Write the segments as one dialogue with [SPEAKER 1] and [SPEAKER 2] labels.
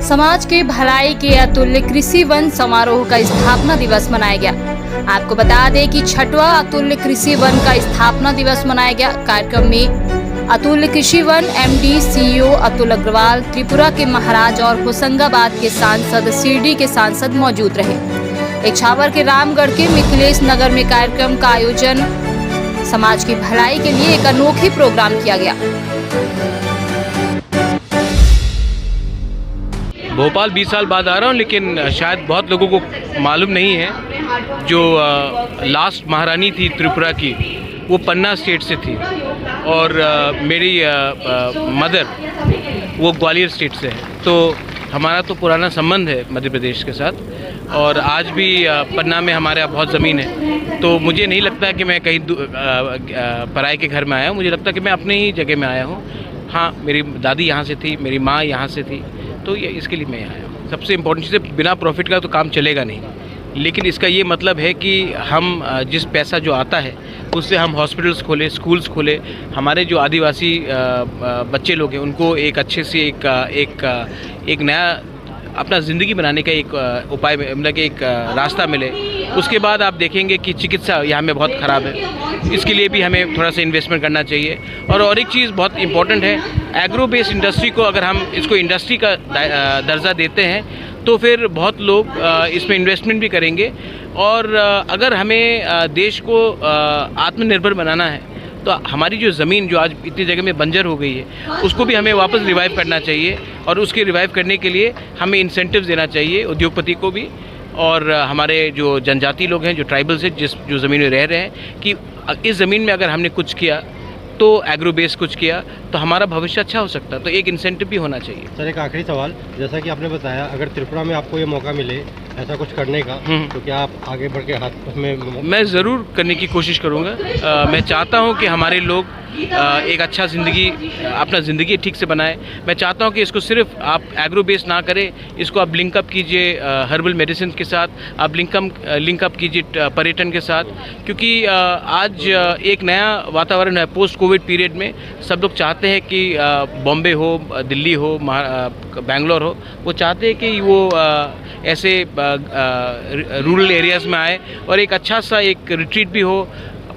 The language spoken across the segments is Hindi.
[SPEAKER 1] समाज के भलाई के अतुल्य कृषि वन समारोह का स्थापना दिवस मनाया गया। आपको बता दें कि छठवां अतुल्य कृषि वन का स्थापना दिवस मनाया गया। कार्यक्रम में अतुल्य कृषि वन एमडी सीईओ अतुल अग्रवाल, त्रिपुरा के महाराज और होशंगाबाद के सांसद, शिरडी के सांसद मौजूद रहे। इछावर के रामगढ़ के मिथिलेश नगर में कार्यक्रम का आयोजन समाज की भलाई के लिए एक अनोखे प्रोग्राम किया गया।
[SPEAKER 2] भोपाल 20 साल बाद आ रहा हूँ, लेकिन शायद बहुत लोगों को मालूम नहीं है, जो लास्ट महारानी थी त्रिपुरा की, वो पन्ना स्टेट से थी और मेरी मदर वो ग्वालियर स्टेट से है। तो हमारा तो पुराना संबंध है मध्य प्रदेश के साथ और आज भी पन्ना में हमारे यहाँ बहुत ज़मीन है। तो मुझे नहीं लगता कि मैं कहीं पराए के घर में आया हूँ, मुझे लगता कि मैं अपने ही जगह में आया हूँ। हाँ, मेरी दादी यहाँ से थी, मेरी माँ यहाँ से थी, तो ये इसके लिए मैं आया हूँ। सबसे इम्पोर्टेंट चीज़ है, बिना प्रॉफिट का तो काम चलेगा नहीं, लेकिन इसका ये मतलब है कि हम जिस पैसा जो आता है उससे हम हॉस्पिटल्स खोले, स्कूल्स खोले, हमारे जो आदिवासी बच्चे लोग हैं उनको एक अच्छे से एक नया अपना ज़िंदगी बनाने का एक उपाय, मतलब कि एक रास्ता मिले। उसके बाद आप देखेंगे कि चिकित्सा यहाँ में बहुत ख़राब है, इसके लिए भी हमें थोड़ा सा इन्वेस्टमेंट करना चाहिए। और एक चीज़ बहुत इम्पॉर्टेंट है, एग्रो बेस्ड इंडस्ट्री को अगर हम इसको इंडस्ट्री का दर्जा देते हैं तो फिर बहुत लोग इसमें इन्वेस्टमेंट भी करेंगे। और अगर हमें देश को आत्मनिर्भर बनाना है तो हमारी जो ज़मीन जो आज इतनी जगह में बंजर हो गई है उसको भी हमें वापस रिवाइव करना चाहिए। और उसके रिवाइव करने के लिए हमें इंसेंटिव्स देना चाहिए उद्योगपति को भी और हमारे जो जनजाति लोग हैं, जो ट्राइबल्स हैं, जो ज़मीन में रह रहे हैं, कि इस ज़मीन में अगर हमने कुछ किया तो एग्रो बेस कुछ किया तो हमारा भविष्य अच्छा हो सकता है। तो एक इंसेंटिव भी होना चाहिए।
[SPEAKER 3] सर, एक आखिरी सवाल, जैसा कि आपने बताया अगर त्रिपुरा में आपको ये मौका मिले ऐसा कुछ करने का तो क्या आप आगे बढ़ के हाथ में? मैं
[SPEAKER 2] ज़रूर करने की कोशिश करूँगा। मैं चाहता हूँ कि हमारे लोग एक अच्छा अपना ज़िंदगी ठीक से बनाए। मैं चाहता हूँ कि इसको सिर्फ आप एग्रो बेस ना करें, इसको आप लिंकअप कीजिए हर्बल मेडिसिन के साथ, आप लिंकअप कीजिए पर्यटन के साथ, क्योंकि आज एक नया वातावरण है पोस्ट कोविड पीरियड में। सब लोग चाहते हैं कि बॉम्बे हो, दिल्ली हो, बेंगलोर हो, वो चाहते हैं कि वो ऐसे रूरल एरियाज़ में आए और एक अच्छा सा एक रिट्रीट भी हो,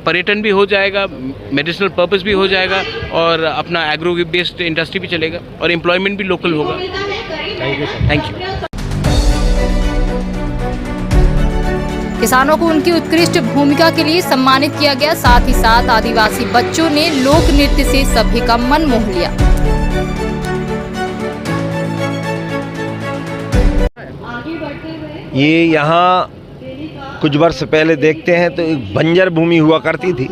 [SPEAKER 2] पर्यटन भी हो जाएगा, मेडिसिनल पर्पस भी हो जाएगा और अपना एग्रो बेस्ड इंडस्ट्री भी चलेगा और एम्प्लॉयमेंट भी लोकल होगा। Thank you.
[SPEAKER 1] किसानों को उनकी उत्कृष्ट भूमिका के लिए सम्मानित किया गया। साथ ही साथ आदिवासी बच्चों ने लोक नृत्य से सभी का मन मोह लिया।
[SPEAKER 4] ये यहाँ कुछ वर्ष पहले देखते हैं तो एक बंजर भूमि हुआ करती थी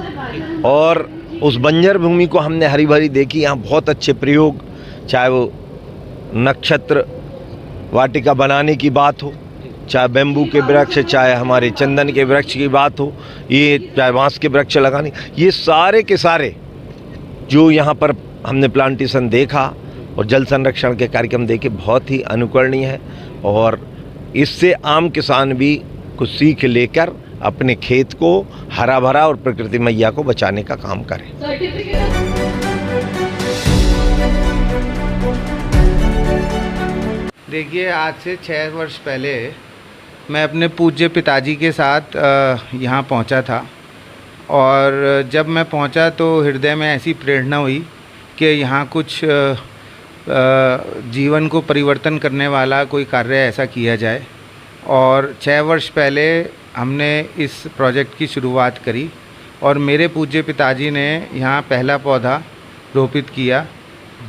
[SPEAKER 4] और उस बंजर भूमि को हमने हरी भरी देखी। यहाँ बहुत अच्छे प्रयोग, चाहे वो नक्षत्र वाटिका बनाने की बात हो, चाहे बेम्बू के वृक्ष, चाहे हमारे चंदन के वृक्ष की बात हो, ये चाहे बांस के वृक्ष लगाने, ये सारे के सारे जो यहाँ पर हमने प्लांटेशन देखा और जल संरक्षण के कार्यक्रम देखे, बहुत ही अनुकरणीय है। और इससे आम किसान भी कुछ सीख लेकर अपने खेत को हरा भरा और प्रकृति मैया को बचाने का काम करें।
[SPEAKER 5] देखिए, आज से 6 वर्ष पहले मैं अपने पूज्य पिताजी के साथ यहाँ पहुँचा था और जब मैं पहुँचा तो हृदय में ऐसी प्रेरणा हुई कि यहाँ कुछ जीवन को परिवर्तन करने वाला कोई कार्य ऐसा किया जाए। और 6 वर्ष पहले हमने इस प्रोजेक्ट की शुरुआत करी और मेरे पूज्य पिताजी ने यहाँ पहला पौधा रोपित किया,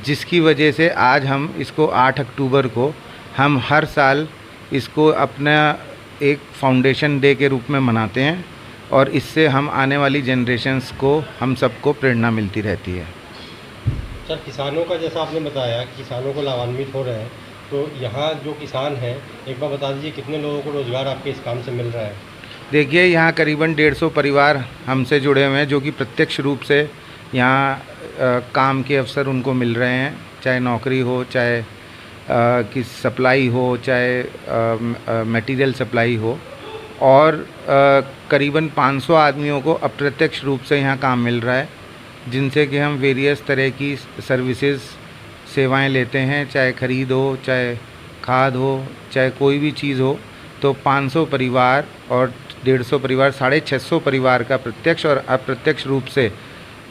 [SPEAKER 5] जिसकी वजह से आज हम इसको 8 अक्टूबर को हम हर साल इसको अपना एक फाउंडेशन डे के रूप में मनाते हैं और इससे हम आने वाली जनरेशन्स को, हम सबको प्रेरणा मिलती रहती है।
[SPEAKER 3] सर, किसानों का जैसा आपने बताया, किसानों को लाभान्वित हो रहे हैं, तो यहाँ जो किसान हैं एक बार बता दीजिए कितने लोगों को रोज़गार आपके इस काम से मिल रहा है?
[SPEAKER 5] देखिए, यहाँ करीबन 150 परिवार हमसे जुड़े हुए हैं जो कि प्रत्यक्ष रूप से यहाँ काम के अवसर उनको मिल रहे हैं, चाहे नौकरी हो, चाहे कि सप्लाई हो, चाहे मटेरियल सप्लाई हो। और करीबन 500 आदमियों को अप्रत्यक्ष रूप से यहाँ काम मिल रहा है, जिनसे कि हम वेरियस तरह की सर्विसेज सेवाएं लेते हैं, चाहे ख़रीद हो, चाहे खाद हो चाहे कोई भी चीज़ हो, तो 500 परिवार और 150 परिवार 650 परिवार का प्रत्यक्ष और अप्रत्यक्ष रूप से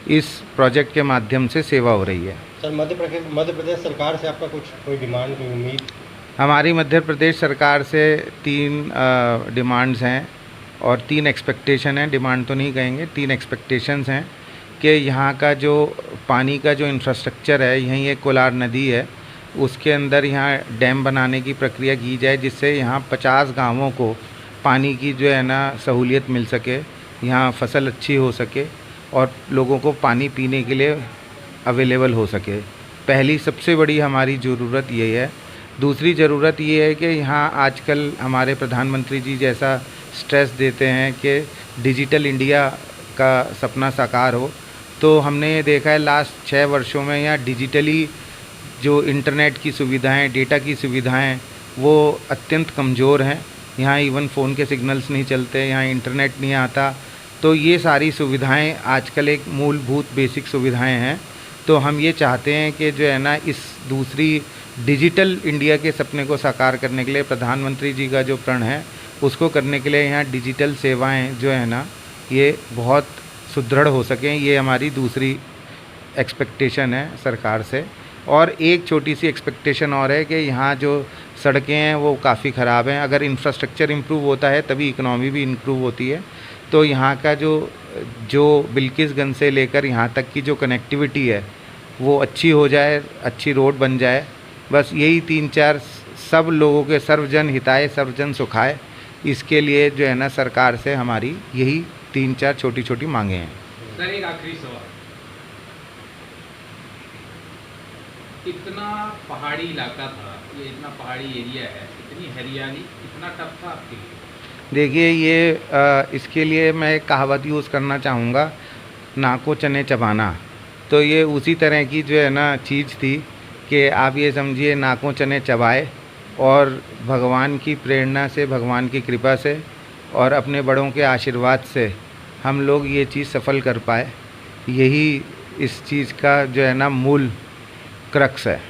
[SPEAKER 5] इस प्रोजेक्ट के माध्यम से सेवा हो रही है।
[SPEAKER 3] सर मध्य प्रदेश सरकार से आपका कोई डिमांड, कोई उम्मीद?
[SPEAKER 5] हमारी मध्य प्रदेश सरकार से 3 डिमांड्स हैं और 3 एक्सपेक्टेशन हैं। डिमांड तो नहीं कहेंगे, 3 एक्सपेक्टेशंस हैं कि यहाँ का जो पानी का जो इंफ्रास्ट्रक्चर है, यहीं एक कोलार नदी है, उसके अंदर यहाँ डैम बनाने की प्रक्रिया की जाए, जिससे यहाँ 50 गांवों को पानी की जो है ना सहूलियत मिल सके, यहाँ फसल अच्छी हो सके और लोगों को पानी पीने के लिए अवेलेबल हो सके। पहली सबसे बड़ी हमारी ज़रूरत ये है। दूसरी ज़रूरत ये है कि यहाँ आजकल हमारे प्रधानमंत्री जी जैसा स्ट्रेस देते हैं कि डिजिटल इंडिया का सपना साकार हो, तो हमने देखा है लास्ट 6 वर्षों में यहाँ डिजिटली जो इंटरनेट की सुविधाएं, डेटा की सुविधाएं वो अत्यंत कमज़ोर हैं। यहाँ इवन फ़ोन के सिग्नल्स नहीं चलते, यहाँ इंटरनेट नहीं आता। तो ये सारी सुविधाएं आजकल एक मूलभूत बेसिक सुविधाएं हैं। तो हम ये चाहते हैं कि जो है ना इस दूसरी डिजिटल इंडिया के सपने को साकार करने के लिए प्रधानमंत्री जी का जो प्रण है उसको करने के लिए यहाँ डिजिटल सेवाएं जो है ना ये बहुत सुदृढ़ हो सकें, ये हमारी दूसरी एक्सपेक्टेशन है सरकार से। और एक छोटी सी एक्सपेक्टेशन और है कि यहाँ जो सड़कें हैं वो काफ़ी ख़राब हैं। अगर इंफ्रास्ट्रक्चर इम्प्रूव होता है तभी इकनॉमी भी इम्प्रूव होती है। तो यहाँ का जो बिल्किसगंज से लेकर यहाँ तक की जो कनेक्टिविटी है वो अच्छी हो जाए, अच्छी रोड बन जाए। बस यही 3-4 सब लोगों के सर्वजन हिताय सर्वजन सुखाय, इसके लिए जो है ना सरकार से हमारी यही 3-4 छोटी छोटी मांगे हैं।
[SPEAKER 6] सर एक आखिरी सवाल, इतना पहाड़ी इलाका था, ये इतना पहाड़ी एरिया है, इतनी हरियाली, इतना टफ था आपके लिए?
[SPEAKER 5] देखिए ये इसके लिए मैं एक कहावत यूज़ करना चाहूँगा, नाको चने चबाना। तो ये उसी तरह की जो है ना चीज़ थी कि आप ये समझिए नाकों चने चबाए और भगवान की प्रेरणा से, भगवान की कृपा से और अपने बड़ों के आशीर्वाद से हम लोग ये चीज़ सफल कर पाए। यही इस चीज़ का जो है ना मूल क्रक्स है।